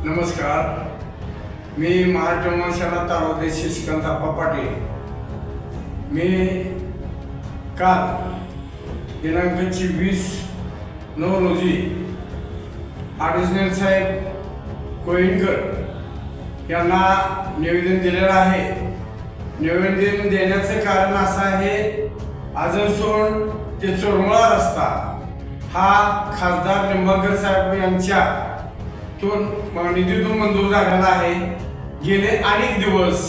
नमस्कार, मी महाराष्ट्र मनशाला तारोदे शशिकांत आप्पा पाटील। मी काल दिनांक 20/9 रोजी ॲडिशनल साहेब कोळीकर यांना निवेदन दिलेलं आहे। निवेदन देण्याचं कारण असं आहे, आजनसोल ते चोरमळा रस्ता हा खासदार निंबाळकर साहेब यांच्या निधीतून मंजूर झालेला आहे। गेले अनेक दिवस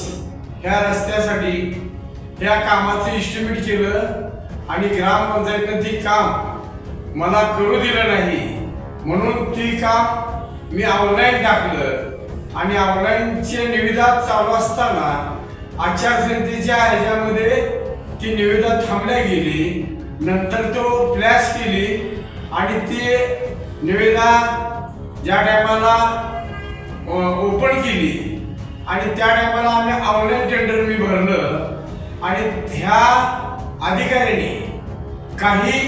ह्या रस्त्यासाठी ह्या कामाचं एस्टिमेट केलं आणि ग्रामपंचायतीने ती काम मला करू दिलं नाही, म्हणून ती काम मी ऑनलाईन टाकलं आणि ऑनलाईनचे निविदा चालू असताना आचारसंहितेच्या ह्याच्यामध्ये ती निविदा थांबल्या गेली। नंतर तो फ्लॅश केली आणि ती निविदा ज्या टायमाला ओपन केली आणि त्या टायमाला आम्ही ऑनलाईन टेंडर मी भरलं आणि ह्या अधिकाऱ्यांनी काही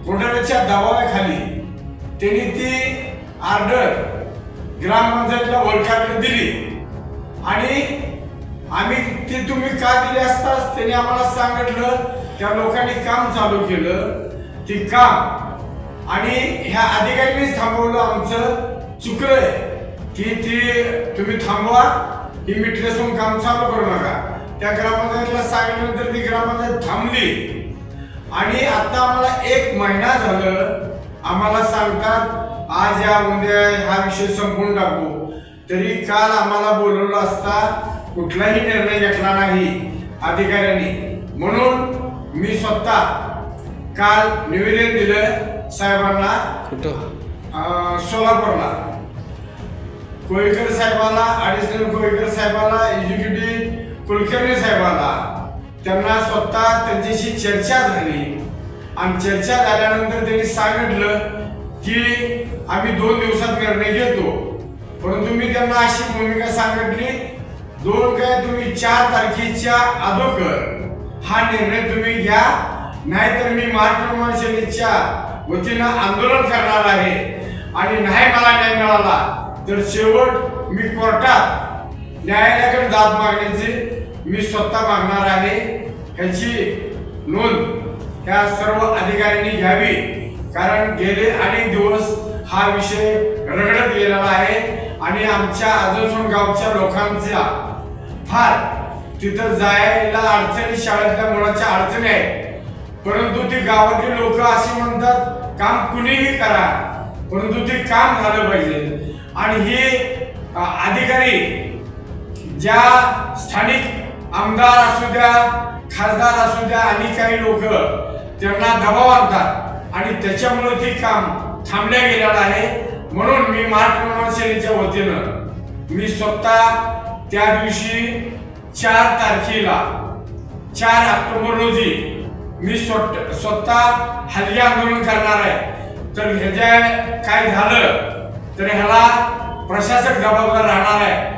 कोर्टाच्या दबावाखाली त्यांनी ती ऑर्डर ग्रामपंचायतीला ओळखायला दिली आणि आम्ही ती तुम्ही का दिली असताच त्यांनी आम्हाला सांगितलं, त्या लोकांनी काम चालू केलं ती काम आणि ह्या अधिकाऱ्यांनी थांबवलं। आमचं चुकलंय की ती तुम्ही थांबवा, ही मिटल्यासून काम चालू करू नका। त्या ग्रामपंचायतीला सांगितल्यानंतर ती ग्रामपंचायत थांबली आणि आता आम्हाला 1 महिना झालं आम्हाला सांगतात आज या उद्या हा विषय संपवून टाकू। तरी काल आम्हाला बोलवलं असता कुठलाही निर्णय घेतला नाही अधिकाऱ्यांनी, म्हणून मी स्वतः काल निवेदन दिलं साहेबांना, कुठं सोलापूरला कोळीकर साहेबाला, ॲडिशनल कोळीकर साहेबाला, एक्झिक्युटिव्ह कुलकर्णी साहेबाला। त्यांना स्वतः त्यांच्याशी चर्चा झाली आणि चर्चा झाल्यानंतर त्यांनी सांगितलं की आम्ही 2 दिवसात निर्णय घेतो, परंतु मी त्यांना अशी भूमिका सांगितली, 2 काय तुम्ही 4 तारखेच्या अगोदर हा निर्णय तुम्ही घ्या, नाहीतर मी महाराष्ट्र मनसेनेच्या वतीनं आंदोलन करणार आहे आणि नाही मला न्याय मिळाला तर शेवट मी कोर्टात न्यायालयाकडे दाद मागण्याची मी स्वतः मागणार आहे। ह्याची नोंद ह्या सर्व अधिकाऱ्यांनी घ्यावी, कारण गेले अनेक दिवस हा विषय रगडत गेलेला आहे आणि आमच्या आजनसोल गावच्या लोकांचा फार तिथं जायला अडचणी, शाळेतल्या मुलाच्या अडचणी आहेत। परंतु ती गावातली लोक अशी म्हणतात काम कुणीही करा, परंतु ते काम झालं पाहिजे। आणि हे अधिकारी ज्या स्थानिक आमदार असू द्या, खासदार असू द्या आणि काही लोक त्यांना दबाव आणतात आणि त्याच्यामुळे ते काम थांबल्या गेलेलं आहे। म्हणून मी महाराष्ट्र मनसेनेच्या वतीनं मी स्वतः त्या दिवशी 4 तारखेला 4 ऑक्टोबर रोजी मी स्वतः हलगी आंदोलन करणार आहे। तर ह्याच्या काय झालं तर ह्याला प्रशासक जबाबदार राहणार आहे।